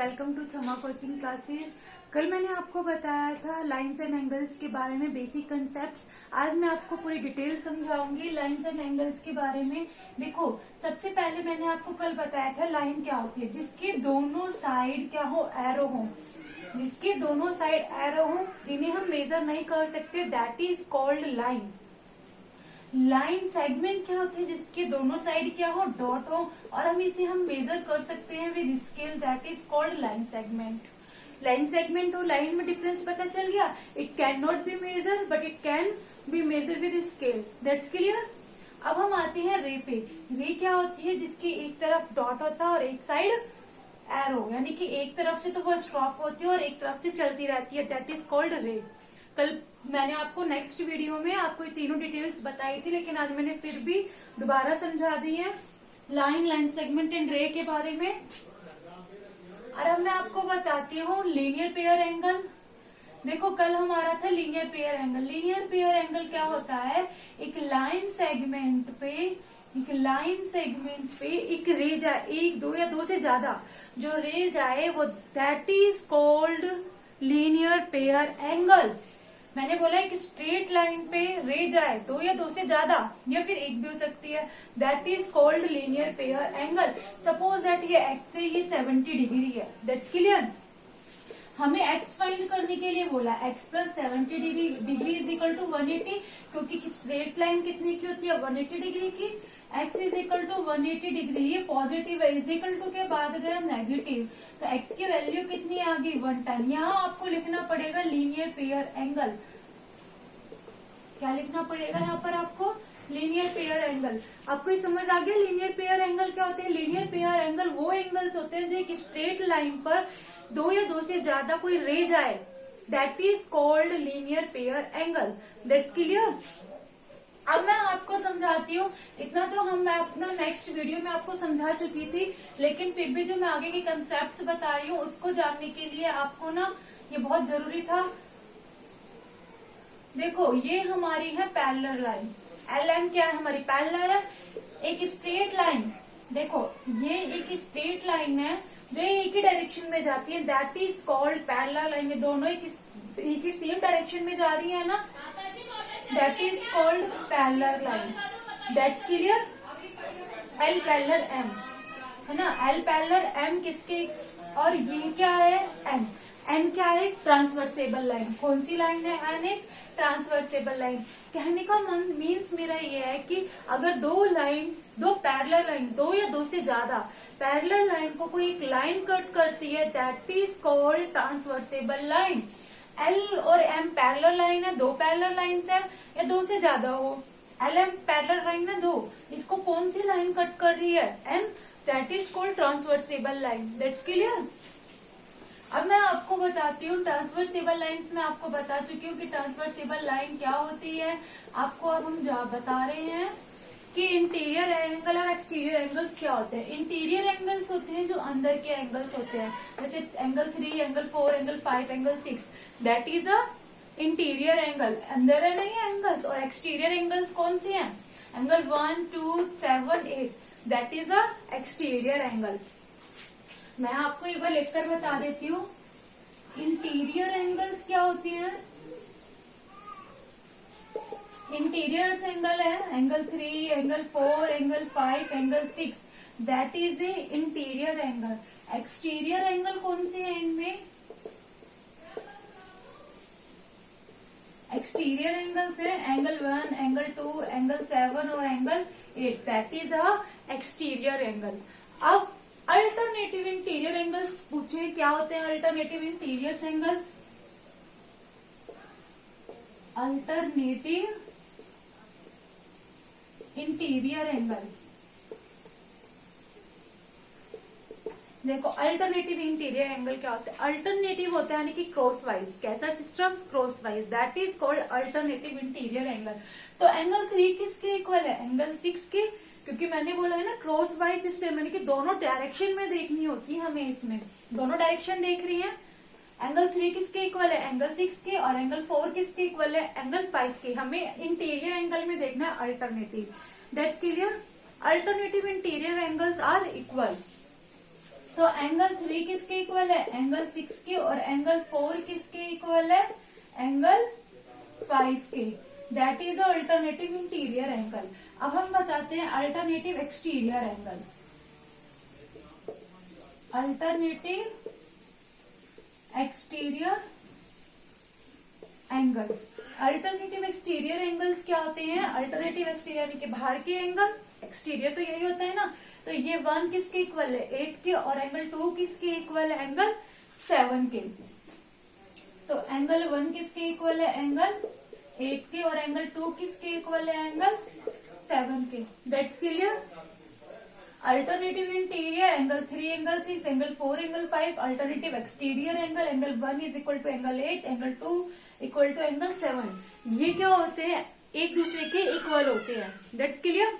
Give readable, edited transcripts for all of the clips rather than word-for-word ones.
Welcome to क्षमा coaching classes. कल मैंने आपको बताया था लाइंस एंड एंगल्स के बारे में बेसिक कंसेप्ट्स। आज मैं आपको पूरी डिटेल समझाऊंगी लाइंस एंड एंगल्स के बारे में। देखो, सबसे पहले मैंने आपको कल बताया था लाइन क्या होती है, जिसके दोनों साइड क्या हो, एरो हो। जिसके दोनों साइड एरो हो, जिन्हें हम मेजर नहीं कर सकते, that is called line. Line segment क्या होती है, जिसके दोनों साइड क्या हो, डॉट हो, और हम इसे मेजर कर सकते हैं with scale, that is called line segment. Line segment और लाइन में डिफरेंस पता चल गया। It can not be measure but it can be measure with scale, that's clear. अब हम आते हैं रे पे। रे क्या होती है, जिसकी एक तरफ डॉट होता है और एक साइड एरो, यानी कि एक तरफ से तो वो स्टॉप होती है और एक तरफ से चलती रहती है, दैट इज कॉल्ड रे। कल मैंने आपको नेक्स्ट वीडियो में आपको ये तीनों डिटेल्स बताई थी, लेकिन आज मैंने फिर भी दोबारा समझा दी है लाइन, लाइन सेगमेंट एंड रे के बारे में। और अब मैं आपको बताती हूँ लीनियर पेयर एंगल। देखो, कल हमारा था linear pair angle. Linear pair angle क्या होता है, एक लाइन सेगमेंट पे एक रे जाए, एक, दो या दो से ज्यादा जो रे जाए, वो that is called linear pair angle. मैंने बोला एक स्ट्रेट लाइन पे रे जाए, दो या दो से ज्यादा, या फिर एक भी हो सकती है, that is called linear pair angle. Suppose that ये एक्स है, ये 70 डिग्री है, दैट्स क्लियर। हमें एक्स फाइंड करने के लिए बोला x plus 70 degree is equal to 180, क्योंकि स्ट्रेट लाइन कितने की होती है, 180 डिग्री की। X is equal to 180 degree, ये पॉजिटिव है, इज इक्वल टू के बाद गया नेगेटिव, तो एक्स की वैल्यू कितनी आ गई, 110। यहाँ आपको लिखना पड़ेगा लीनियर पेयर एंगल। क्या लिखना पड़ेगा यहाँ पर आपको, लीनियर पेयर एंगल। आपको ये समझ आ गया लीनियर पेयर एंगल क्या होते हैं। लीनियर पेयर एंगल वो एंगल्स होते हैं जो एक स्ट्रेट लाइन पर दो या दो से ज्यादा कोई रे जाए, that is called linear pair angle, that's clear. अब मैं आपको समझाती हूँ, इतना तो मैं अपना नेक्स्ट वीडियो में आपको समझा चुकी थी, लेकिन फिर भी जो मैं आगे के कंसेप्ट बता रही हूँ उसको जानने के लिए आपको ना ये बहुत जरूरी था। देखो, ये हमारी है पैरेलल लाइंस। एल एम क्या है, हमारी पैरेलल है, एक स्ट्रेट लाइन। देखो, ये एक स्ट्रेट लाइन है जो एक ही डायरेक्शन में जाती है, that is called parallel line. ये दोनों एक ही सेम डायरेक्शन में जा रही है ना, that is called parallel line, that's clear. L parallel M है ना, एल पैरेलल एम किसके, और ये क्या है, एन। एन क्या है, ट्रांसवर्सेबल लाइन। कौन सी लाइन है, एन एक ट्रांसवर्सेबल लाइन। कहने का मीन्स मेरा ये है कि अगर दो पैरेलल लाइन, दो या दो से ज्यादा पैरेलल लाइन को कोई एक लाइन कट करती है, that is called transversal line. L और एम पैरेलल लाइन है, दो पैरेलल लाइंस है, या दो से ज्यादा हो, एल एम पैरेलल लाइन है दो, इसको कौन सी लाइन कट कर रही है, N, that is called transversal line, that's clear. अब मैं आपको बताती हूँ ट्रांसवर्सेबल लाइंस में आपको बता चुकी हूँ कि ट्रांसवर्सेबल लाइन क्या होती है। आपको अब हम बता रहे हैं कि इंटीरियर एंगल और एक्सटीरियर एंगल्स क्या होते हैं। इंटीरियर एंगल्स होते हैं जो अंदर के एंगल्स होते हैं, जैसे angle 3, angle 4, angle 5, angle 6, that is a interior angle, अंदर है नहीं एंगल्स। और एक्सटीरियर एंगल्स कौन से हैं, angle 1, 2, 7, 8, that is a exterior angle. मैं आपको एक बार लिखकर बता देती हूँ इंटीरियर एंगल्स क्या होती हैं। इंटीरियर एंगल है angle 3, angle 4, angle 5, angle 6, that is a interior angle. Exterior angle कौन से है इनमें, एक्सटीरियर एंगल्स है एंगल 1, एंगल 2, एंगल 7 और angle 8, that is a exterior angle. अब अल्टरनेटिव इंटीरियर एंगल्स पूछे क्या होते हैं। Alternative interior angle, alternative interior angle. देखो, अल्टरनेटिव इंटीरियर एंगल क्या होता है, अल्टरनेटिव होता है यानी कि क्रॉस वाइज। कैसा system, cross wise, that is called alternative interior angle. तो एंगल 3 किसके इक्वल है, एंगल 6 के, क्योंकि मैंने बोला है ना क्रॉस वाइज सिस्टम, यानी कि दोनों डायरेक्शन में देखनी होती है हमें, इसमें दोनों डायरेक्शन देख रही है। एंगल 3 किसके इक्वल है, एंगल 6 के, और एंगल 4 किसके इक्वल है, एंगल 5 के। हमें इंटीरियर एंगल में देखना है alternative, that's clear. Alternative interior angles are equal. तो एंगल 3 किसके इक्वल इक्वल है? एंगल 6 के। और एंगल 4 किसके इक्वल है? एंगल 5 के। That is alternative interior angle. अब हम बताते हैं alternative exterior angle. Alternative exterior angles. Alternative exterior angles क्या होते हैं? अल्टरनेटिव एक्सटीरियर यानी कि बाहर के एंगल, एक्सटीरियर तो यही होता है ना। तो ये 1 किसके इक्वल है? 8 के। और एंगल 2 किसके इक्वल है? एंगल 7 के। तो एंगल 1 किसके इक्वल है? एंगल 8 के। और एंगल 2 किसके इक्वल है? एंगल 7 के। That's clear. Alternative interior angle 3, angle 6, angle 4, angle 5। Alternative exterior angle 1 is equal to angle 8, angle 2 equal to angle 7। ये क्या होते हैं? एक दूसरे के इक्वल होते हैं। That's clear.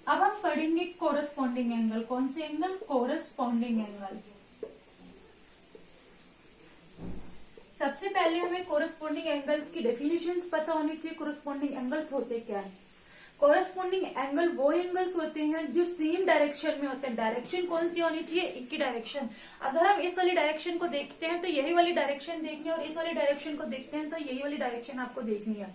अब हम पढ़ेंगे कोरस्पॉन्डिंग एंगल। कौन से एंगल? Corresponding angle. सबसे पहले हमें कोरस्पॉन्डिंग एंगल्स की डेफिनेशंस पता होनी चाहिए। कोरस्पॉन्डिंग एंगल्स होते क्या है? कोरस्पॉन्डिंग एंगल वो एंगल्स होते हैं जो सेम डायरेक्शन में होते हैं। डायरेक्शन कौन सी होनी चाहिए? एक ही डायरेक्शन। अगर हम इस वाली डायरेक्शन को देखते हैं तो यही वाली डायरेक्शन देखनी है, और इस वाली डायरेक्शन को देखते हैं तो यही वाली डायरेक्शन आपको देखनी है।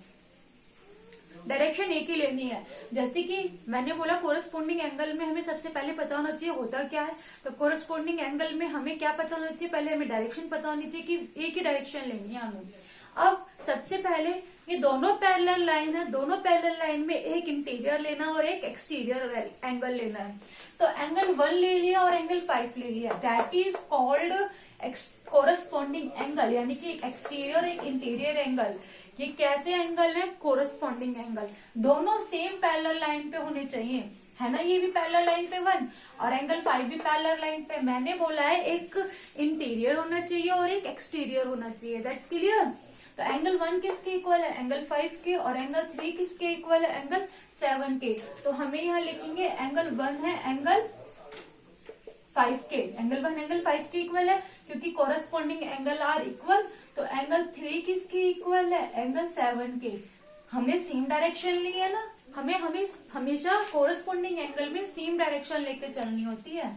डायरेक्शन एक ही लेनी है। जैसे कि मैंने बोला कोरस्पॉन्डिंग एंगल में हमें सबसे पहले पता होना चाहिए होता क्या है। तो कोरस्पॉन्डिंग एंगल में हमें क्या पता होना चाहिए? पहले हमें डायरेक्शन पता होनी चाहिए कि एक ही डायरेक्शन लेनी है हमें। अब सबसे पहले ये दोनों पैरेलल लाइन है, दोनों पैरेलल लाइन में एक इंटीरियर लेना और एक एक्सटीरियर एंगल लेना है। तो एंगल 1 ले लिया और एंगल 5 ले लिया। That is called corresponding angle, यानी कि एक एक्सटीरियर एक इंटीरियर एंगल। ये कैसे एंगल है? Corresponding angle. दोनों सेम पैरेलल लाइन पे होने चाहिए, है ना। ये भी पैरेलल लाइन पे 1 और एंगल 5 भी पैरेलल लाइन पे। मैंने बोला है एक इंटीरियर होना चाहिए और एक एक्सटीरियर होना चाहिए। That's clear. तो एंगल 1 किसके इक्वल है? एंगल 5 के। और एंगल 3 किसके इक्वल है? एंगल 7 के। तो हमें यहाँ लिखेंगे एंगल 1 है एंगल 5 के। एंगल 1 एंगल 5 के इक्वल है क्योंकि कोरस्पॉन्डिंग एंगल आर इक्वल। तो एंगल 3 किसके इक्वल है? एंगल 7 के। हमने सेम डायरेक्शन ली है ना। हमें हमेशा कोरस्पॉन्डिंग एंगल में सेम डायरेक्शन लेकर चलनी होती है।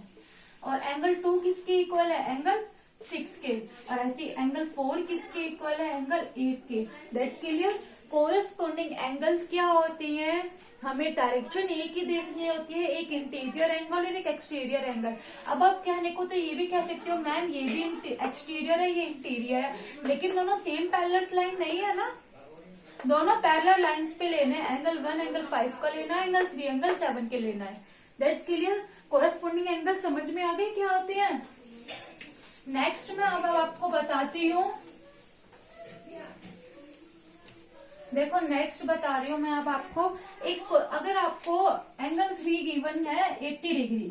और एंगल 2 किसके इक्वल है? एंगल 6 के। और ऐसे एंगल 4 किसके इक्वल है? एंगल 8 के। That's clear. कोरस्पॉन्डिंग एंगल्स क्या होती हैं? हमें डायरेक्शन एक ही देखनी होती है, एक इंटीरियर एंगल और एक एक्सटीरियर एंगल। अब आप कहने को तो ये भी कह सकते हो मैम ये भी एक्सटीरियर है ये इंटीरियर है, लेकिन दोनों सेम पैरेलल लाइन नहीं है ना। दोनों पैरेलल लाइंस पे लेने हैं। एंगल 1 एंगल 5 का लेना है, एंगल 3 एंगल 7 के लेना है। That's clear. कोरस्पॉन्डिंग एंगल समझ में आ गए क्या होते हैं? नेक्स्ट मैं अब आपको बताती हूँ। देखो नेक्स्ट बता रही हूँ मैं अब आपको। एक अगर आपको एंगल 3 गिवन है 80 डिग्री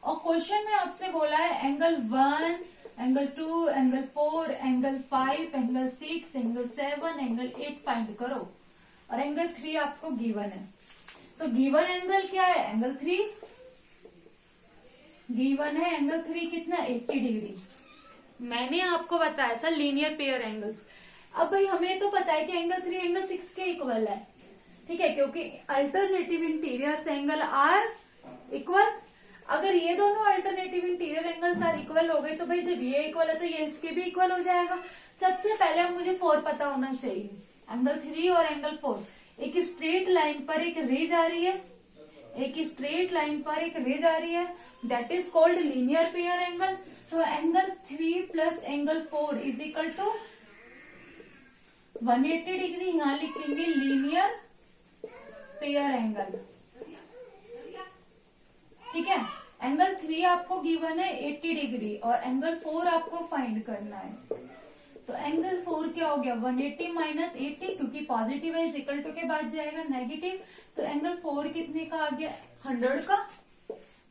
और क्वेश्चन में आपसे बोला है angle 1, angle 2, angle 4, angle 5, angle 6, angle 7, angle 8 find करो, और एंगल 3 आपको गिवन है। तो गिवन एंगल क्या है? एंगल 3 गिवन है। एंगल 3 कितना? 80 डिग्री। मैंने आपको बताया था लीनियर पेयर एंगल्स। अब भाई हमें तो पता है कि एंगल 3 एंगल 6 के इक्वल है, ठीक है, क्योंकि alternative interior angle are equal. अगर ये दोनों alternative interior angles are equal हो गए तो भाई जब ये इक्वल है तो ये इसके भी इक्वल हो जाएगा। सबसे पहले मुझे 4 पता होना चाहिए। एंगल 3 और एंगल 4 एक स्ट्रेट लाइन पर एक रे जा रही है, एक स्ट्रेट लाइन पर एक रे जा रही है। That is called linear pair angle. तो एंगल 3 प्लस angle 4 is equal to 180 degree. यहां लिखेंगे लीनियर पेयर एंगल, ठीक है। एंगल 3 आपको गिवन है 80 डिग्री और एंगल 4 आपको फाइंड करना है। तो एंगल 4 क्या हो गया? 180 माइनस 80, क्योंकि पॉजिटिव है इज इक्वल टू के बाद जाएगा नेगेटिव। तो एंगल 4 कितने का आ गया? 100 का।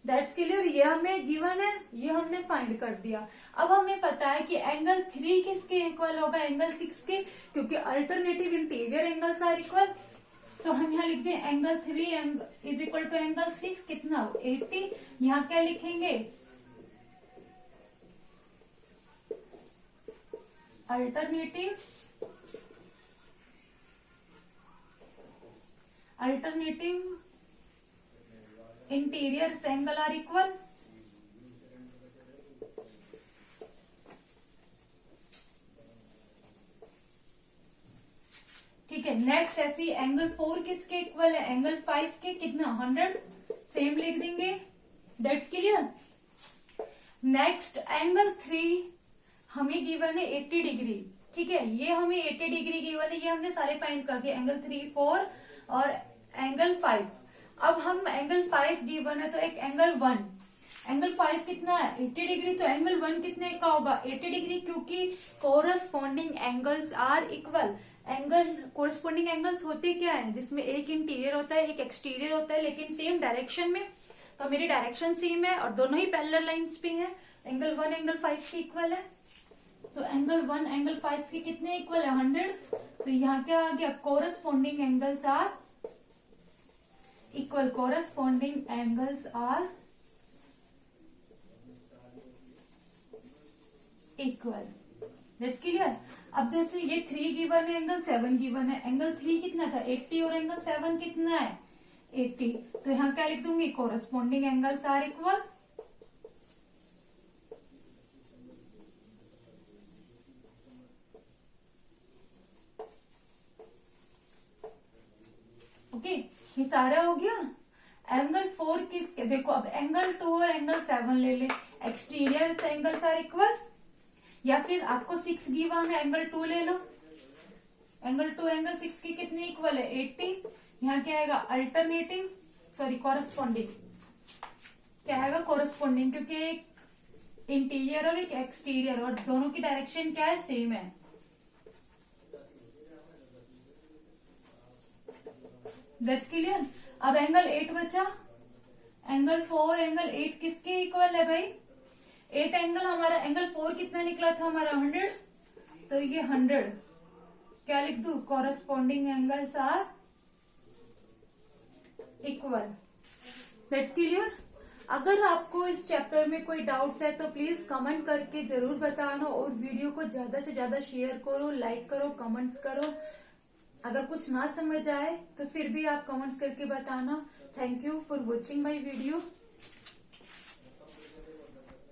That's clear. ये हमें गिवन है, ये हमने फाइंड कर दिया। अब हमें पता है कि एंगल 3 किसके इक्वल होगा? एंगल 6 के, क्योंकि alternative interior angles are equal. तो हम यहाँ लिखते हैं angle 3 is equal to angle 6 कितना? 80। यहाँ क्या लिखेंगे? Alternative interior angle are equal. है। नेक्स्ट ऐसी एंगल 4 किसके इक्वल है, एंगल 5 के, कितना 100, सेम लिख देंगे, दैट्स क्लियर। नेक्स्ट एंगल 3 हमें गिवन है 80 डिग्री, ठीक है, ये हमें 80 डिग्री गिवन है, ये हमने सारे फाइंड कर दिए, एंगल 3, 4 और एंगल 5। अब हम एंगल 5 गिवन है तो एक एंगल 1, एंगल 5 कितना है 80 डिग्री, तो एंगल 1 कितने का होगा 80 डिग्री, क्योंकि corresponding angles are equal. Angle corresponding angles होते क्या है, जिसमें एक इंटीरियर होता है एक एक्सटीरियर होता है, लेकिन सेम डायरेक्शन में, तो मेरी डायरेक्शन सेम है और दोनों ही पैरेलल लाइंस पे है। एंगल 1 एंगल 5 के इक्वल है, तो एंगल 1 एंगल 5 के कितने इक्वल है 100, तो यहाँ क्या आ गया corresponding angles are equal, corresponding angles are equal, that's clear. अब जैसे ये 3 गिवन है, एंगल 7 गिवन है, एंगल 3 कितना था 80 और एंगल 7 कितना है 80, तो यहाँ क्या लिख दूंगी corresponding angles are equal. Okay, ये सारा हो गया। एंगल 4 किसके, देखो अब एंगल 2 और एंगल 7 ले ले, एक्सटीरियर एंगल्स आर इक्वल, या फिर आपको 6 गिवन है एंगल 2 ले लो, एंगल 2 एंगल 6 की कितनी इक्वल है 80, यहाँ क्या आएगा अल्टरनेटिंग, सॉरी कोरस्पॉन्डिंग, क्या आएगा कोरस्पॉन्डिंग, क्योंकि एक इंटीरियर और एक एक्सटीरियर और दोनों की डायरेक्शन क्या है सेम है। That's clear. अब एंगल 8 बचा, एंगल 4 एंगल 8 किसके इक्वल है भाई 8 एंगल हमारा, एंगल 4 कितना निकला था हमारा 100, तो ये 100 क्या लिख दू corresponding angles are equal, that's clear. अगर आपको इस चैप्टर में कोई डाउट्स है तो प्लीज कमेंट करके जरूर बताना, और वीडियो को ज्यादा से ज्यादा शेयर करो, लाइक करो, कमेंट्स करो। अगर कुछ ना समझ आए तो फिर भी आप कमेंट्स करके बताना। Thank you for watching my video.